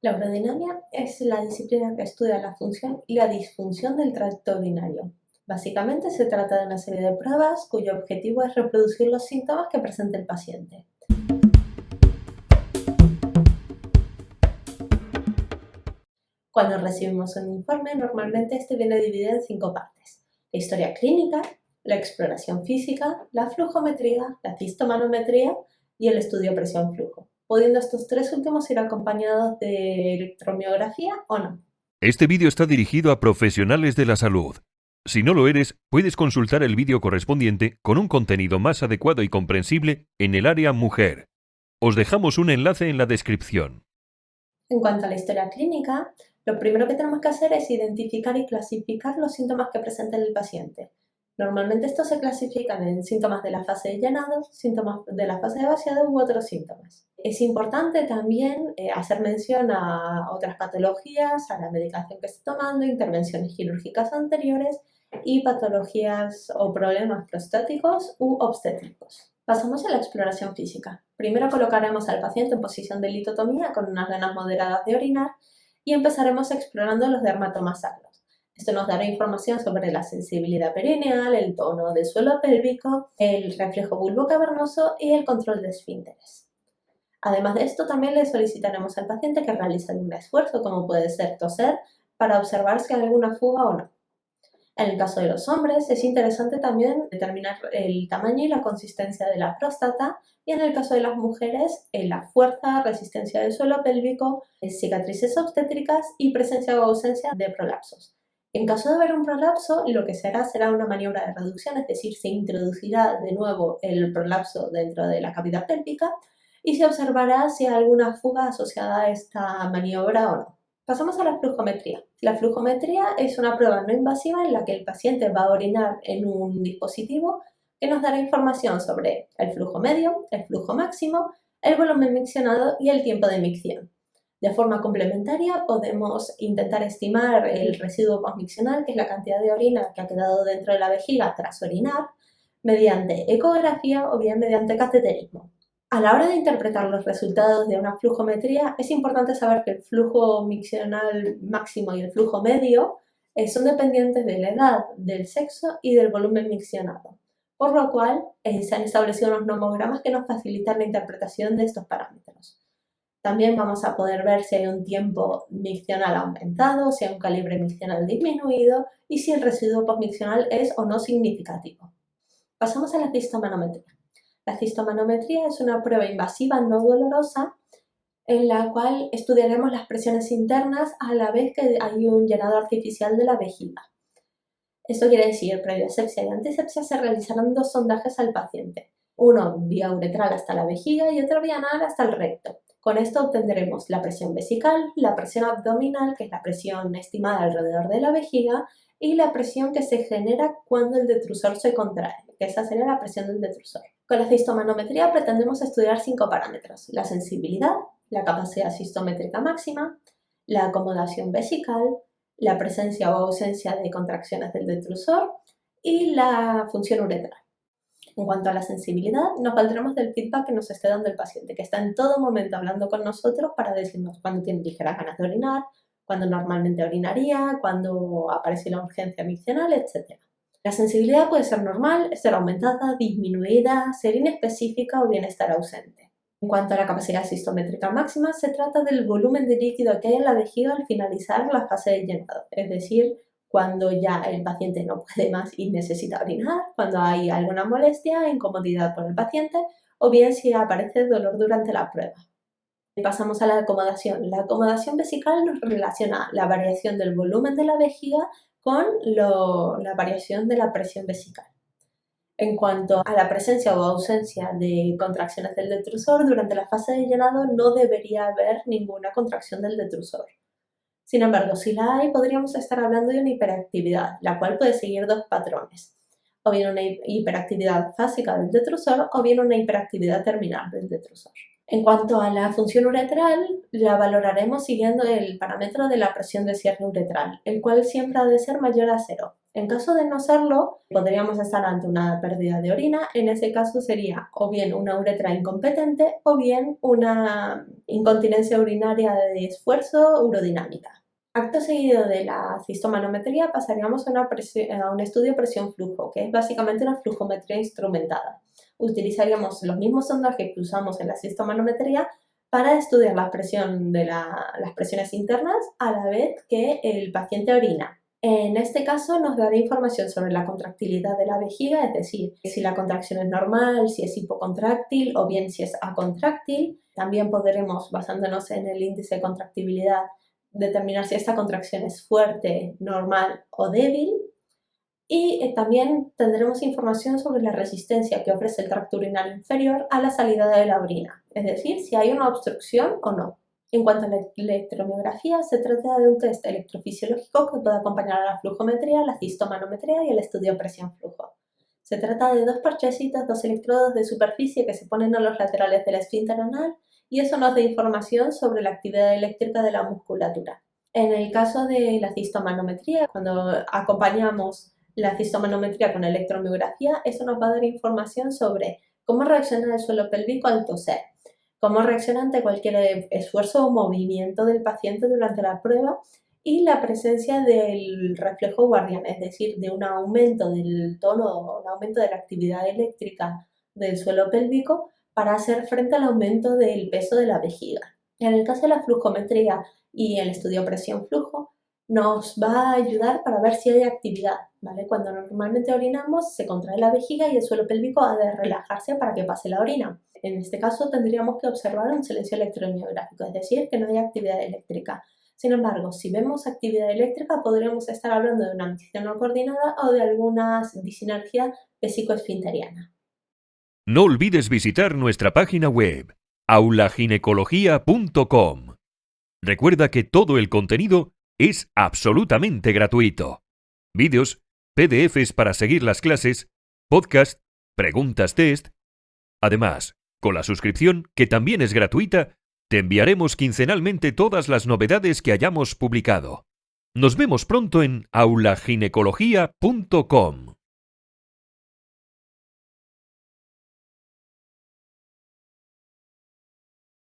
La urodinamia es la disciplina que estudia la función y la disfunción del tracto urinario. Básicamente se trata de una serie de pruebas cuyo objetivo es reproducir los síntomas que presenta el paciente. Cuando recibimos un informe, normalmente este viene dividido en 5 partes: la historia clínica, la exploración física, la flujometría, la cistomanometría y el estudio presión-flujo, pudiendo estos 3 últimos ir acompañados de electromiografía o no. Este vídeo está dirigido a profesionales de la salud. Si no lo eres, puedes consultar el vídeo correspondiente con un contenido más adecuado y comprensible en el área mujer. Os dejamos un enlace en la descripción. En cuanto a la historia clínica, lo primero que tenemos que hacer es identificar y clasificar los síntomas que presenta el paciente. Normalmente estos se clasifican en síntomas de la fase de llenado, síntomas de la fase de vaciado u otros síntomas. Es importante también hacer mención a otras patologías, a la medicación que esté tomando, intervenciones quirúrgicas anteriores y patologías o problemas prostáticos u obstétricos. Pasamos a la exploración física. Primero colocaremos al paciente en posición de litotomía con unas ganas moderadas de orinar y empezaremos explorando los dermatomas sacros. Esto nos dará información sobre la sensibilidad perineal, el tono del suelo pélvico, el reflejo bulbocavernoso y el control de esfínteres. Además de esto, también le solicitaremos al paciente que realice algún esfuerzo, como puede ser toser, para observar si hay alguna fuga o no. En el caso de los hombres, es interesante también determinar el tamaño y la consistencia de la próstata, y en el caso de las mujeres, la fuerza, resistencia del suelo pélvico, cicatrices obstétricas y presencia o ausencia de prolapsos. En caso de haber un prolapso, lo que se hará será una maniobra de reducción, es decir, se introducirá de nuevo el prolapso dentro de la cavidad pélvica y se observará si hay alguna fuga asociada a esta maniobra o no. Pasamos a la flujometría. La flujometría es una prueba no invasiva en la que el paciente va a orinar en un dispositivo que nos dará información sobre el flujo medio, el flujo máximo, el volumen miccionado y el tiempo de micción. De forma complementaria podemos intentar estimar el residuo postmiccional, que es la cantidad de orina que ha quedado dentro de la vejiga tras orinar, mediante ecografía o bien mediante cateterismo. A la hora de interpretar los resultados de una flujometría, es importante saber que el flujo miccional máximo y el flujo medio son dependientes de la edad, del sexo y del volumen miccionado, por lo cual se han establecido unos nomogramas que nos facilitan la interpretación de estos parámetros. También vamos a poder ver si hay un tiempo miccional aumentado, si hay un calibre miccional disminuido y si el residuo postmiccional es o no significativo. Pasamos a la cistomanometría. La cistomanometría es una prueba invasiva no dolorosa en la cual estudiaremos las presiones internas a la vez que hay un llenado artificial de la vejiga. Esto quiere decir, previa asepsia y antisepsia se realizarán 2 sondajes al paciente, uno vía uretral hasta la vejiga y otro vía anal hasta el recto. Con esto obtendremos la presión vesical, la presión abdominal, que es la presión estimada alrededor de la vejiga, y la presión que se genera cuando el detrusor se contrae, que esa sería la presión del detrusor. Con la cistomanometría pretendemos estudiar 5 parámetros: la sensibilidad, la capacidad cistométrica máxima, la acomodación vesical, la presencia o ausencia de contracciones del detrusor y la función uretral. En cuanto a la sensibilidad, nos valdremos del feedback que nos esté dando el paciente, que está en todo momento hablando con nosotros para decirnos cuándo tiene ligeras ganas de orinar, cuándo normalmente orinaría, cuándo aparece la urgencia miccional, etc. La sensibilidad puede ser normal, ser aumentada, disminuida, ser inespecífica o bien estar ausente. En cuanto a la capacidad cistométrica máxima, se trata del volumen de líquido que hay en la vejiga al finalizar la fase de llenado, es decir, cuando ya el paciente no puede más y necesita orinar, cuando hay alguna molestia, incomodidad por el paciente o bien si aparece dolor durante la prueba. Pasamos a la acomodación. La acomodación vesical nos relaciona la variación del volumen de la vejiga con la variación de la presión vesical. En cuanto a la presencia o ausencia de contracciones del detrusor, durante la fase de llenado no debería haber ninguna contracción del detrusor. Sin embargo, si la hay, podríamos estar hablando de una hiperactividad, la cual puede seguir 2 patrones: o bien una hiperactividad fásica del detrusor o bien una hiperactividad terminal del detrusor. En cuanto a la función uretral, la valoraremos siguiendo el parámetro de la presión de cierre uretral, el cual siempre ha de ser mayor a 0. En caso de no serlo, podríamos estar ante una pérdida de orina. En ese caso sería o bien una uretra incompetente o bien una incontinencia urinaria de esfuerzo urodinámica. Acto seguido de la cistomanometría pasaríamos a un estudio presión-flujo, que es básicamente una flujometría instrumentada. Utilizaríamos los mismos sondajes que usamos en la cistomanometría para estudiar la presión de las presiones internas a la vez que el paciente orina. En este caso nos dará información sobre la contractilidad de la vejiga, es decir, si la contracción es normal, si es hipocontráctil o bien si es acontráctil. También podremos, basándonos en el índice de contractibilidad, determinar si esta contracción es fuerte, normal o débil. Y también tendremos información sobre la resistencia que ofrece el tracto urinario inferior a la salida de la orina, es decir, si hay una obstrucción o no. En cuanto a la electromiografía, se trata de un test electrofisiológico que puede acompañar a la flujometría, la cistomanometría y el estudio presión-flujo. Se trata de dos parchecitos, dos electrodos de superficie que se ponen a los laterales del esfínter anal y eso nos da información sobre la actividad eléctrica de la musculatura. En el caso de la cistomanometría, cuando acompañamos la cistomanometría con electromiografía, eso nos va a dar información sobre cómo reacciona el suelo pélvico al toser, cómo reacciona ante cualquier esfuerzo o movimiento del paciente durante la prueba y la presencia del reflejo guardián, es decir, de un aumento del tono o un aumento de la actividad eléctrica del suelo pélvico para hacer frente al aumento del peso de la vejiga. En el caso de la flujometría y el estudio presión-flujo, nos va a ayudar para ver si hay actividad, ¿vale? Cuando normalmente orinamos se contrae la vejiga y el suelo pélvico ha de relajarse para que pase la orina. En este caso tendríamos que observar un silencio electromiográfico, es decir, que no hay actividad eléctrica. Sin embargo, si vemos actividad eléctrica podríamos estar hablando de una micción no coordinada o de alguna disinergia vesicoesfinteriana. No olvides visitar nuestra página web, aulaginecología.com. Recuerda que todo el contenido es absolutamente gratuito. Vídeos, PDFs para seguir las clases, podcast, preguntas test. Además, con la suscripción, que también es gratuita, te enviaremos quincenalmente todas las novedades que hayamos publicado. Nos vemos pronto en aulaginecología.com.